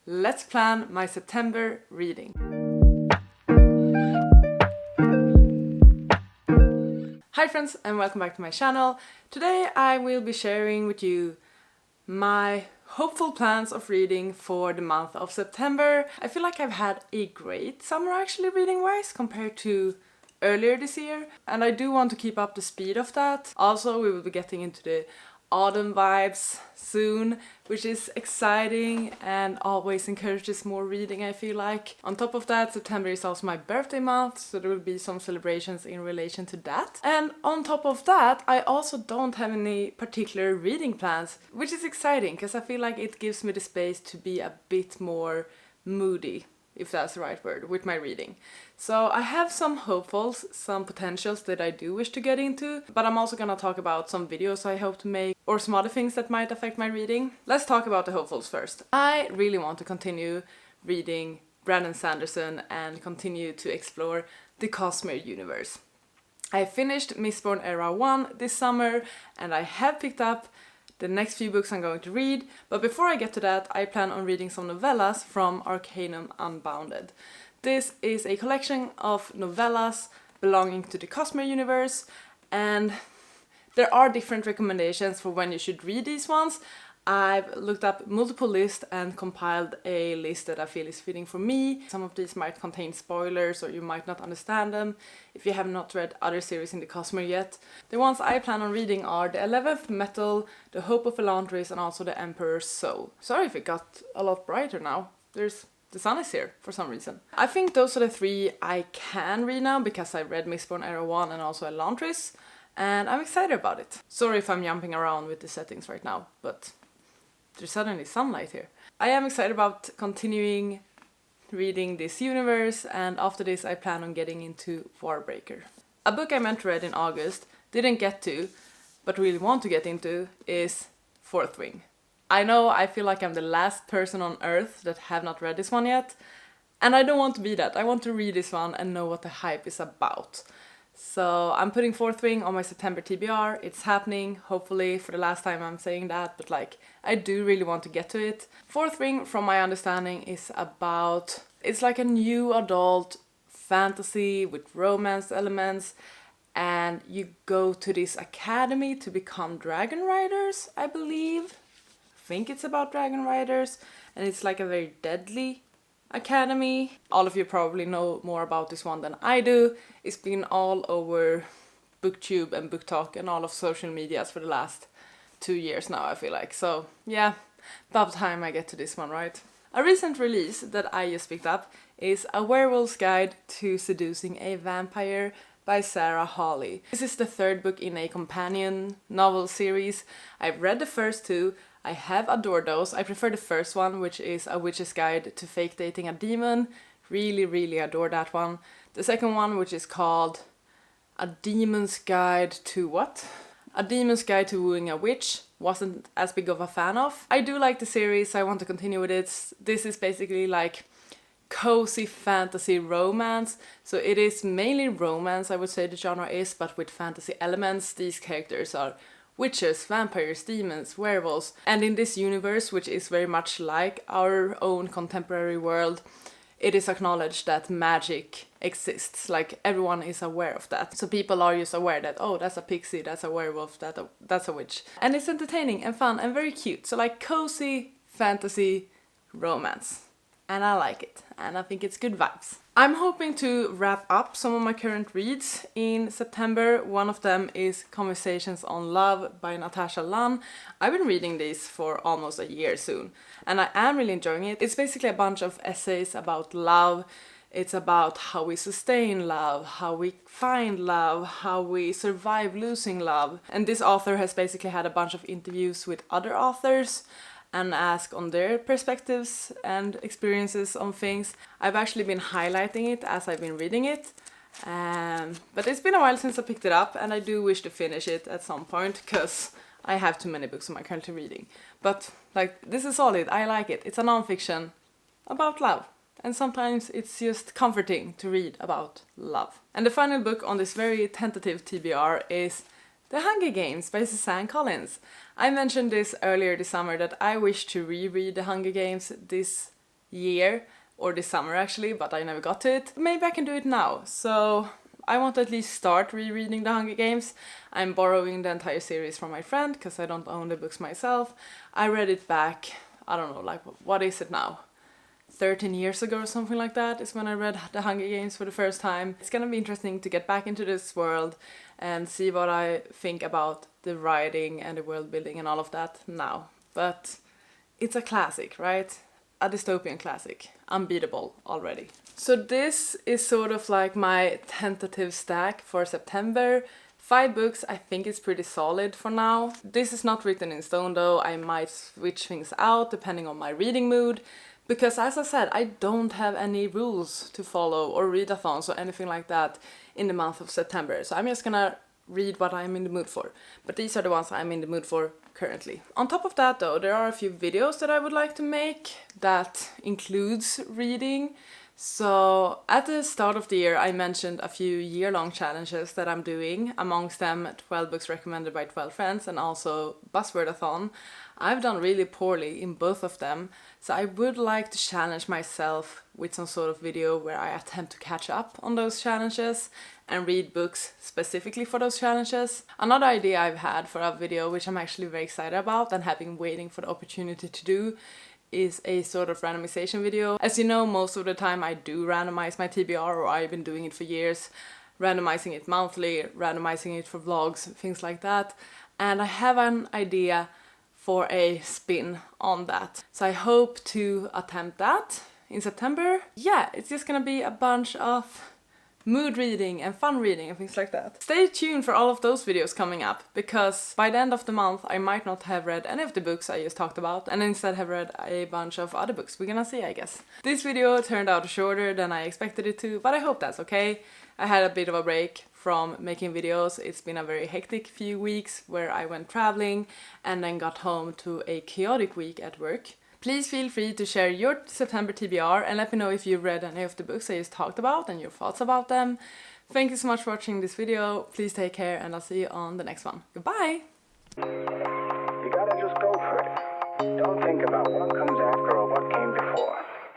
let's plan my September reading. Hi friends and welcome back to my channel. Today I will be sharing with you my hopeful plans of reading for the month of September. I feel like I've had a great summer actually reading wise compared to earlier this year, and I do want to keep up the speed of that. Also, we will be getting into the autumn vibes soon, which is exciting and always encourages more reading, I feel like. On top of that, September is also my birthday month, so there will be some celebrations in relation to that. And on top of that, I also don't have any particular reading plans, which is exciting because I feel like it gives me the space to be a bit more moody, if that's the right word, with my reading. So I have some hopefuls, some potentials that I do wish to get into, but I'm also gonna talk about some videos I hope to make or some other things that might affect my reading. Let's talk about the hopefuls first. I really want to continue reading Brandon Sanderson and continue to explore the Cosmere universe. I finished Mistborn Era 1 this summer and I have picked up the next few books I'm going to read, but before I get to that, I plan on reading some novellas from Arcanum Unbounded. This is a collection of novellas belonging to the Cosmere universe, and there are different recommendations for when you should read these ones. I've looked up multiple lists and compiled a list that I feel is fitting for me. Some of these might contain spoilers or you might not understand them if you have not read other series in the Cosmere yet. The ones I plan on reading are The 11th Metal, The Hope of Elantris, and also The Emperor's Soul. Sorry if it got a lot brighter now. The sun is here for some reason. I think those are the three I can read now because I read Mistborn Era 1 and also Elantris, and I'm excited about it. Sorry if I'm jumping around with the settings right now, but there's suddenly sunlight here. I am excited about continuing reading this universe, and after this I plan on getting into Warbreaker. A book I meant to read in August, didn't get to, but really want to get into is Fourth Wing. I know I feel like I'm the last person on earth that have not read this one yet, and I don't want to be that. I want to read this one and know what the hype is about. So I'm putting Fourth Wing on my September TBR. It's happening, hopefully, for the last time I'm saying that, but like, I do really want to get to it. Fourth Wing, from my understanding, is about, it's like a new adult fantasy with romance elements, and you go to this academy to become dragon riders, I believe. I think it's about dragon riders, and it's like a very deadly academy. All of you probably know more about this one than I do. It's been all over BookTube and BookTok and all of social medias for the last 2 years now, I feel like. So yeah, about time I get to this one, right? A recent release that I just picked up is A Werewolf's Guide to Seducing a Vampire by Sarah Hawley. This is the third book in a companion novel series. I've read the first two. I have adored those. I prefer the first one, which is A Witch's Guide to Fake Dating a Demon. Really, really adore that one. The second one, which is called A Demon's Guide to what? A Demon's Guide to Wooing a Witch. Wasn't as big of a fan of. I do like the series. I want to continue with it. This is basically like cozy fantasy romance. So it is mainly romance, I would say the genre is, but with fantasy elements. These characters are witches, vampires, demons, werewolves, and in this universe, which is very much like our own contemporary world, it is acknowledged that magic exists. Like, everyone is aware of that. So people are just aware that, oh, that's a pixie, that's a werewolf, that's a witch. And it's entertaining and fun and very cute. So like cozy fantasy romance. And I like it, and I think it's good vibes. I'm hoping to wrap up some of my current reads in September. One of them is Conversations on Love by Natasha Lunn. I've been reading these for almost a year soon, and I am really enjoying it. It's basically a bunch of essays about love. It's about how we sustain love, how we find love, how we survive losing love. And this author has basically had a bunch of interviews with other authors and ask on their perspectives and experiences on things. I've actually been highlighting it as I've been reading it, but it's been a while since I picked it up, and I do wish to finish it at some point because I have too many books I'm currently reading. But like, this is solid, I like it. It's a non-fiction about love, and sometimes it's just comforting to read about love. And the final book on this very tentative TBR is The Hunger Games by Suzanne Collins. I mentioned this earlier this summer that I wish to reread The Hunger Games this year, or this summer actually, but I never got to it. Maybe I can do it now. So I want to at least start rereading The Hunger Games. I'm borrowing the entire series from my friend because I don't own the books myself. I read it back, I don't know, like what is it now? 13 years ago or something like that is when I read The Hunger Games for the first time. It's gonna be interesting to get back into this world and see what I think about the writing and the world building and all of that now. But it's a classic, right? A dystopian classic. Unbeatable already. So this is sort of like my tentative stack for September. 5 books, I think it's pretty solid for now. This is not written in stone though. I might switch things out depending on my reading mood. Because as I said, I don't have any rules to follow or readathons or anything like that in the month of September. So I'm just gonna read what I'm in the mood for. But these are the ones I'm in the mood for currently. On top of that though, there are a few videos that I would like to make that includes reading. So at the start of the year I mentioned a few year-long challenges that I'm doing, amongst them 12 books recommended by 12 friends and also Buzzwordathon. I've done really poorly in both of them, so I would like to challenge myself with some sort of video where I attempt to catch up on those challenges and read books specifically for those challenges. Another idea I've had for a video, which I'm actually very excited about and have been waiting for the opportunity to do, is a sort of randomization video. As you know, most of the time I do randomize my TBR, or I've been doing it for years, randomizing it monthly, randomizing it for vlogs, things like that. And I have an idea for a spin on that. So I hope to attempt that in September. Yeah, it's just gonna be a bunch of mood reading and fun reading and things like that. Stay tuned for all of those videos coming up, because by the end of the month I might not have read any of the books I just talked about and instead have read a bunch of other books. We're gonna see, I guess. This video turned out shorter than I expected it to, but I hope that's okay. I had a bit of a break from making videos. It's been a very hectic few weeks where I went traveling and then got home to a chaotic week at work. Please feel free to share your September TBR and let me know if you read any of the books I just talked about and your thoughts about them. Thank you so much for watching this video. Please take care and I'll see you on the next one. Goodbye! You gotta just go for it. Don't think about what comes after or what came